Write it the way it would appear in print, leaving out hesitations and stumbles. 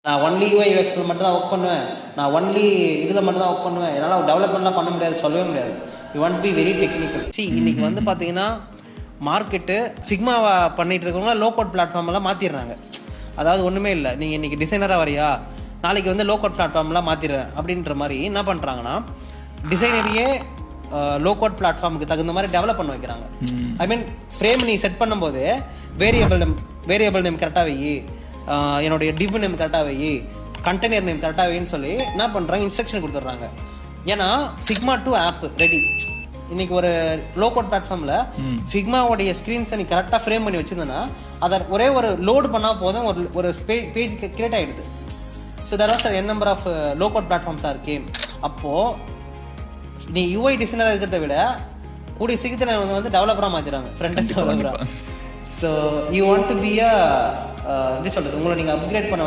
நான் only UI யூஎக்ஸில் மட்டும் தான் ஒர்க் பண்ணுவேன், நான் ஒன்லி இதில் மட்டும் தான் ஒர்க் பண்ணுவேன், என்னால் டெவலப்மெண்ட்லாம் பண்ண முடியாது, சொல்லவே முடியாது. You want be very technical. இன்னைக்கு வந்து பார்த்தீங்கன்னா மார்க்கெட்டு ஃபிக்மாவை பண்ணிட்டு இருக்கவங்க லோ கோட் பிளாட்ஃபார்மெல்லாம் மாற்றிடுறாங்க. அதாவது ஒன்றுமே இல்லை, நீங்கள் இன்றைக்கி டிசைனராக வரியா, நாளைக்கு வந்து லோ கோட் பிளாட்ஃபார்ம்லாம் மாற்றிடுறேன் அப்படின்ற மாதிரி என்ன பண்ணுறாங்கன்னா டிசைனரையே லோ கோட் பிளாட்ஃபார்முக்கு தகுந்த மாதிரி டெவலப் பண்ண வைக்கிறாங்க. ஐ மீன் ஃப்ரேம் நீ செட் பண்ணும்போது வேரியபிள் நேம் கரெக்டாக வை, என்னுடைய டிவ் நேம் கரெக்டாக வை, கண்டெய்னர் நேம் கரெக்டாக வைன்னு சொல்லி என்ன பண்ணுறாங்க, இன்ஸ்ட்ரக்ஷன் கொடுத்துட்றாங்க. ஏன்னா ஃபிக்மா 2 ஆப் ரெடி. இன்னைக்கு ஒரு லோ கோட் பிளாட்ஃபார்மில் ஃபிக்மாவுடைய ஸ்க்ரீன்ஸை நீ கரெக்டாக ஃப்ரேம் பண்ணி வச்சிருந்தனா அதை ஒரே ஒரு லோடு பண்ணால் போதும், ஒரு பேஜ் கிரியேட் ஆகிடுது. So there was n number of low code platforms are came. அப்போது நீ யூஐ டிசைனராக இருக்கிறத விட கூடிய சீக்கிரத்தில் வந்து டெவலப்பராக மாற்றிடுறாங்க, ஃப்ரண்ட் அண்ட் டெவலப்பராக. So you want to be எப்படி சொல்கிறது, உங்களை நீங்கள் அப்கிரேட் பண்ண